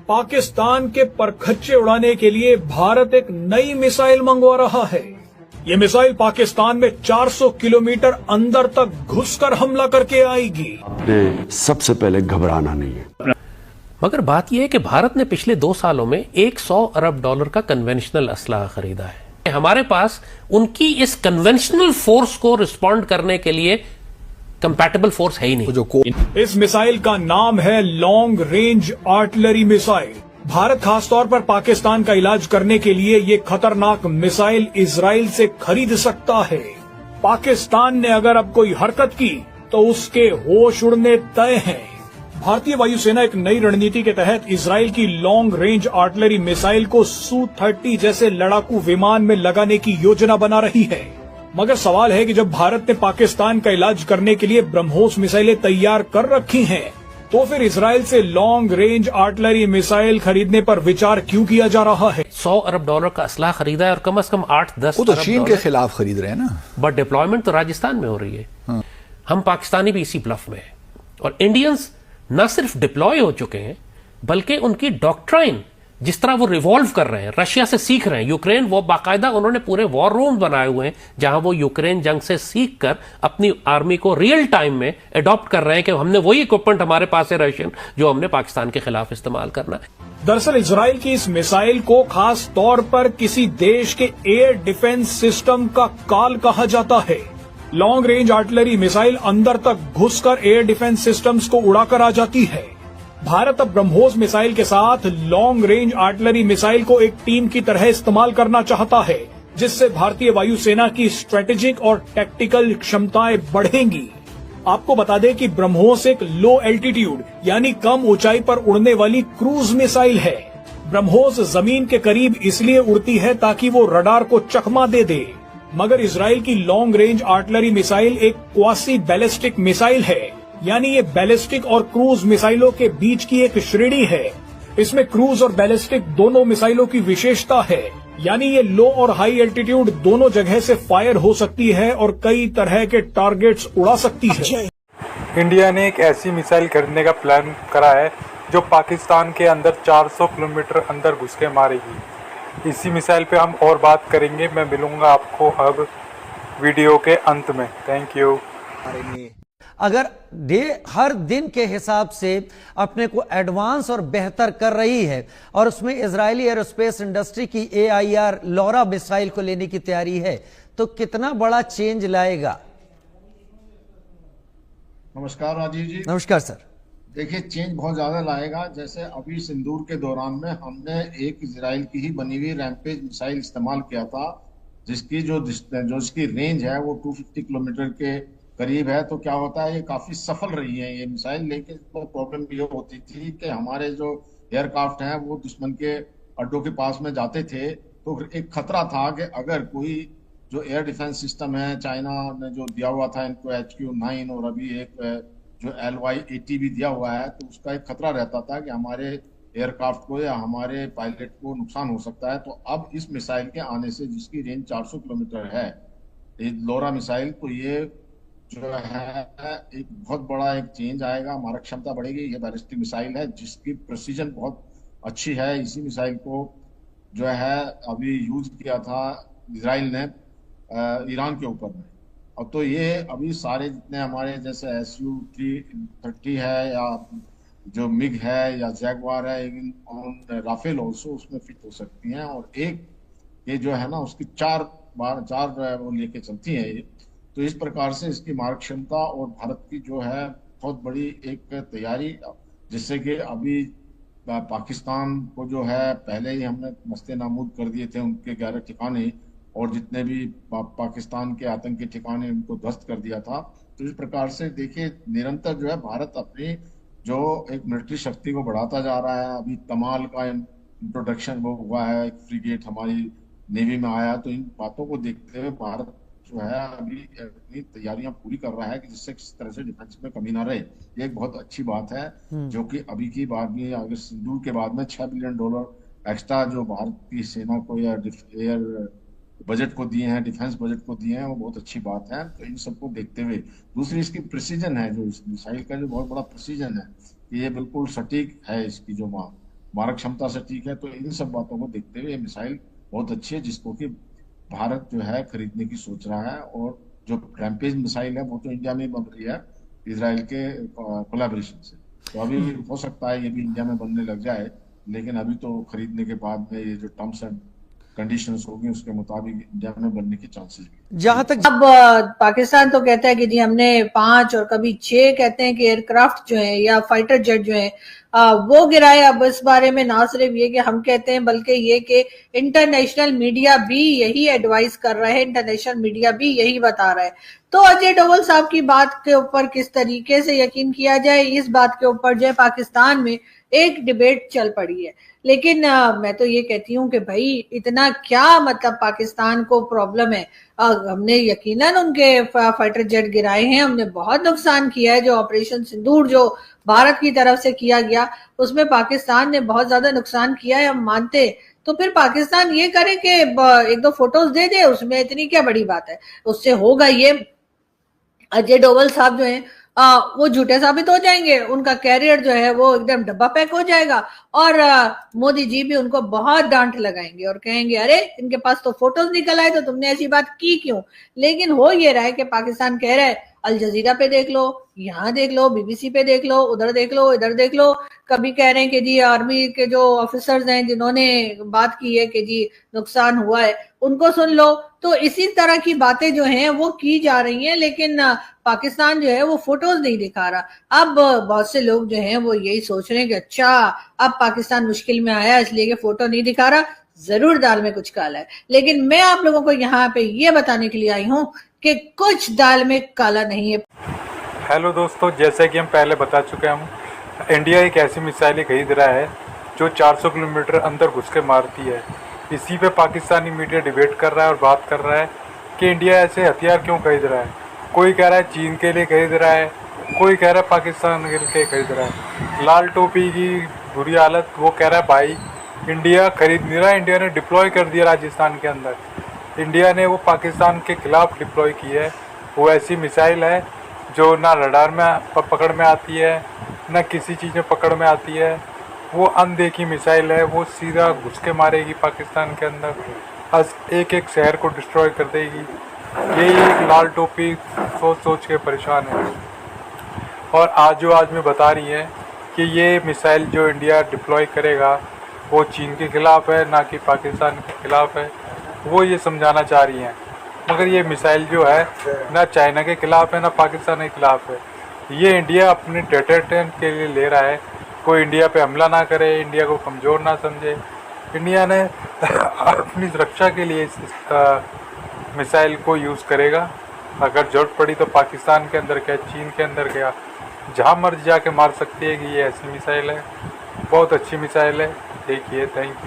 पाकिस्तान के परखच्चे उड़ाने के लिए भारत एक नई मिसाइल मंगवा रहा है। ये मिसाइल पाकिस्तान में 400 किलोमीटर अंदर तक घुसकर हमला करके आएगी। सबसे पहले घबराना नहीं है। मगर बात यह है कि भारत ने पिछले 2 सालों में $100 अरब का कन्वेंशनल असलहा खरीदा है। हमारे पास उनकी इस कन्वेंशनल फोर्स को रिस्पॉन्ड करने के लिए कंपैटिबल फोर्स है ही नहीं। इस मिसाइल का नाम है long range artillery missile. Bharat खासतौर पर पाकिस्तान का इलाज करने के लिए ये खतरनाक मिसाइल इजराइल से खरीद सकता है। पाकिस्तान ने अगर अब कोई हरकत की तो उसके होश उड़ने तय हैं। भारतीय वायुसेना एक नई रणनीति के तहत इजराइल की लॉन्ग रेंज आर्टिलरी मिसाइल को Su-30 जैसे लड़ाकू विमान में लगाने की योजना बना रही है। मगर सवाल है कि जब भारत ने पाकिस्तान का इलाज करने के लिए ब्रह्मोस मिसाइलें तैयार कर रखी हैं, तो फिर इजराइल से लॉन्ग रेंज आर्टिलरी मिसाइल खरीदने पर विचार क्यों किया जा रहा है? $100 अरब का असला खरीदा है और कम से कम 8-10 वो तो चीन के खिलाफ खरीद रहे हैं ना। बट डिप्लॉयमेंट तो राजस्थान में हो रही है। हम पाकिस्तानी भी इसी ब्लफ में है और इंडियंस न सिर्फ डिप्लॉय हो चुके हैं बल्कि उनकी डॉक्ट्राइन जिस तरह वो रिवॉल्व कर रहे हैं, रशिया से सीख रहे हैं। यूक्रेन वो बाकायदा उन्होंने पूरे वॉर रूम बनाए हुए हैं जहां वो यूक्रेन जंग से सीख कर अपनी आर्मी को रियल टाइम में अडॉप्ट कर रहे हैं कि हमने वही इक्विपमेंट हमारे पास है रशियन जो हमने पाकिस्तान के खिलाफ इस्तेमाल करना है। दरअसल इजराइल की इस मिसाइल को खास तौर पर किसी देश के एयर डिफेंस सिस्टम का काल कहा जाता है। लॉन्ग रेंज आर्टिलरी मिसाइल अंदर तक घुसकर एयर डिफेंस सिस्टम्स को उड़ाकर आ जाती है। भारत अब ब्रह्मोस मिसाइल के साथ लॉन्ग रेंज आर्टिलरी मिसाइल को एक टीम की तरह इस्तेमाल करना चाहता है, जिससे भारतीय वायुसेना की स्ट्रेटेजिक और टैक्टिकल क्षमताएं बढ़ेंगी। आपको बता दें कि ब्रह्मोस एक लो एल्टीट्यूड यानी कम ऊंचाई पर उड़ने वाली क्रूज मिसाइल है। ब्रह्मोस जमीन के करीब इसलिए उड़ती है ताकि वो रडार को चकमा दे दे। मगर इजराइल की लॉन्ग रेंज आर्टिलरी मिसाइल एक क्वासी बैलिस्टिक मिसाइल है, यानी ये बैलिस्टिक और क्रूज मिसाइलों के बीच की एक श्रेणी है। इसमें क्रूज और बैलिस्टिक दोनों मिसाइलों की विशेषता है, यानी ये लो और हाई एल्टीट्यूड दोनों जगह से फायर हो सकती है और कई तरह के टारगेट्स उड़ा सकती है। इंडिया ने एक ऐसी मिसाइल खरीदने का प्लान करा है जो पाकिस्तान के अंदर 400 किलोमीटर अंदर घुस के मारेगी। इसी मिसाइल पे हम और बात करेंगे। मैं मिलूंगा आपको अब वीडियो के अंत में। Thank you. अगर हर दिन के हिसाब से अपने को एडवांस और बेहतर कर रही है और उसमें इजरायली एरोस्पेस इंडस्ट्री की AIR लॉरा मिसाइल को लेने की तैयारी है, तो कितना बड़ा चेंज लाएगा? नमस्कार राजीव जी। नमस्कार सर। देखिए, चेंज बहुत ज्यादा लाएगा। जैसे अभी सिंदूर के दौरान में हमने एक इजराइल की ही बनी हुई रैम्पेज मिसाइल इस्तेमाल किया था, जिसकी जो इसकी रेंज है वो 250 किलोमीटर के करीब है। तो क्या होता है, ये काफी सफल रही है ये मिसाइल। लेकिन तो प्रॉब्लम ये होती थी कि हमारे जो एयरक्राफ्ट हैं वो दुश्मन के अड्डों के पास में जाते थे, तो एक खतरा था कि अगर कोई जो एयर डिफेंस सिस्टम है, चाइना ने जो दिया हुआ था इनको HQ-9 और अभी एक जो LY-80 भी दिया हुआ है, तो उसका एक खतरा रहता था कि हमारे एयरक्राफ्ट को या हमारे पायलट को नुकसान हो सकता है। तो अब इस मिसाइल के आने से, जिसकी रेंज 400 किलोमीटर है, लोरा मिसाइल, तो ये जो है एक बहुत बड़ा एक चेंज आएगा। हमारा क्षमता बढ़ेगी। ये बैलिस्टिक मिसाइल है जिसकी प्रेसिजन बहुत अच्छी है। इसी मिसाइल को जो है अभी यूज किया था इजराइल ने ईरान के ऊपर में। अब तो ये अभी सारे जितने हमारे जैसे Su-30 है या जो मिग है या जैगवार है, इवन राफेल ऑल्सो उसमें फिट हो सकती हैं। और एक ये जो है ना उसकी चार वो लेके चलती है ये। तो इस प्रकार से इसकी मारक क्षमता और भारत की जो है बहुत बड़ी एक तैयारी, जिससे कि अभी पाकिस्तान को जो है पहले ही हमने नस्ते नाबूद कर दिए थे उनके 11 ठिकाने, और जितने भी पाकिस्तान के आतंकी ठिकाने उनको ध्वस्त कर दिया था। तो इस प्रकार से देखिए, निरंतर जो है भारत अपनी जो एक मिलिट्री शक्ति को बढ़ाता जा रहा है। अभी तमाल का इंट्रोडक्शन वो हुआ है, एक फ्रीगेट हमारी नेवी में आया। तो इन बातों को देखते हुए भारत जो है अभी अपनी तैयारियां पूरी कर रहा है कि जिससे किसी तरह से डिफेंस में कमी ना रहे। ये एक बहुत अच्छी बात है, जो कि अभी की बात में अगर सिंदूर के बाद में $6 बिलियन एक्स्ट्रा जो भारत की सेना को या एयर बजट को दिए हैं, डिफेंस बजट को दिए हैं, वो बहुत अच्छी बात है। तो इन सबको देखते हुए दूसरी इसकी प्रिसीजन है, जो इस मिसाइल का जो बहुत बड़ा प्रिसीजन है कि ये बिल्कुल सटीक है। इसकी जो मारक क्षमता से ठीक है। तो इन सब बातों को देखते हुए ये मिसाइल बहुत अच्छी है, जिसको कि भारत जो है खरीदने की सोच रहा है। और जो रैम्पेज मिसाइल है वो तो इंडिया में ही बन रही है इजराइल के कोलैबोरेशन से। तो अभी हो सकता है ये भी इंडिया में बनने लग जाए, लेकिन अभी तो खरीदने के बाद में ये जो टर्म्स एंड कंडीशंस होगी उसके मुताबिक इंडिया में बनने की चांसेस भी। जहां तक अब पाकिस्तान तो कहता है कि जी हमने 5 और कभी 6 कहते हैं कि एयरक्राफ्ट जो है या फाइटर जेट जो है वो गिराए। अब इस बारे में ना सिर्फ ये कि हम कहते हैं बल्कि ये कि इंटरनेशनल मीडिया भी यही एडवाइस कर रहा है, इंटरनेशनल मीडिया भी यही बता रहा है। तो अजय डोवल साहब की बात के ऊपर किस तरीके से यकीन किया जाए, इस बात के ऊपर जो है पाकिस्तान में एक डिबेट चल पड़ी है। लेकिन मैं तो ये कहती हूँ कि भाई इतना क्या मतलब पाकिस्तान को प्रॉब्लम है। हमने यकीनन उनके फाइटर जेट गिराए हैं, हमने बहुत नुकसान किया है। जो ऑपरेशन सिंदूर जो भारत की तरफ से किया गया उसमें पाकिस्तान ने बहुत ज्यादा नुकसान किया है, हम मानते। तो फिर पाकिस्तान ये करे कि 1-2 फोटोज दे दे, उसमें इतनी क्या बड़ी बात है। उससे होगा ये, अजय डोवल साहब जो है वो झूठे साबित हो जाएंगे, उनका कैरियर जो है वो एकदम डब्बा पैक हो जाएगा और मोदी जी भी उनको बहुत डांट लगाएंगे और कहेंगे अरे इनके पास तो फोटोज निकल आए तो तुमने ऐसी बात की क्यों। लेकिन हो ये रहा है कि पाकिस्तान कह रहा है अल जजीरा पे देख लो, यहाँ देख लो, बीबीसी पे देख लो, उधर देख लो, इधर देख लो। कभी कह रहे हैं कि जी आर्मी के जो ऑफिसर्स हैं जिन्होंने बात की है कि जी नुकसान हुआ है उनको सुन लो। तो इसी तरह की बातें जो हैं वो की जा रही हैं, लेकिन पाकिस्तान जो है वो फोटोज नहीं दिखा रहा। अब बहुत से लोग जो हैं वो यही सोच रहे हैं कि अच्छा अब पाकिस्तान मुश्किल में आया इसलिए कि फोटो नहीं दिखा रहा, जरूर दाल में कुछ काला है। लेकिन मैं आप लोगों को यहाँ पे ये बताने के लिए आई हूँ कि कुछ दाल में काला नहीं है। हेलो दोस्तों, जैसे कि हम पहले बता चुके हैं, इंडिया एक ऐसी मिसाइल खरीद रहा है जो 400 किलोमीटर अंदर घुस के मारती है। इसी पे पाकिस्तानी मीडिया डिबेट कर रहा है और बात कर रहा है कि इंडिया ऐसे हथियार क्यों खरीद रहा है। कोई कह रहा है चीन के लिए खरीद रहा है, कोई कह रहा है पाकिस्तान के लिए खरीद रहा है। लाल टोपी की बुरी हालत, वो कह रहा है भाई इंडिया खरीद नहीं रहा, इंडिया ने डिप्लॉय कर दिया राजस्थान के अंदर। इंडिया ने वो पाकिस्तान के खिलाफ डिप्लॉय की है। वो ऐसी मिसाइल है जो ना रडार में पकड़ में आती है, ना किसी चीज़ में पकड़ में आती है। वो अनदेखी मिसाइल है, वो सीधा घुस के मारेगी पाकिस्तान के अंदर, आज एक एक शहर को डिस्ट्रॉय कर देगी। यही एक लाल टोपी सोच सोच के परेशान है। और आज में बता रही है कि ये मिसाइल जो इंडिया डिप्लॉय करेगा वो चीन के खिलाफ है, ना कि पाकिस्तान के खिलाफ है। वो ये समझाना चाह रही हैं, मगर ये मिसाइल जो है ना चाइना के खिलाफ है ना पाकिस्तान के खिलाफ है। ये इंडिया अपने डेटरटेंट के लिए ले रहा है, कोई इंडिया पे हमला ना करे, इंडिया को कमज़ोर ना समझे। इंडिया ने अपनी सुरक्षा के लिए इस मिसाइल को यूज़ करेगा। अगर जरूरत पड़ी तो पाकिस्तान के अंदर क्या, चीन के अंदर क्या, जहाँ मर्जी जाके मार सकती है कि ये ऐसी मिसाइल है। बहुत अच्छी मिसाइल है, देखिए। Thank you.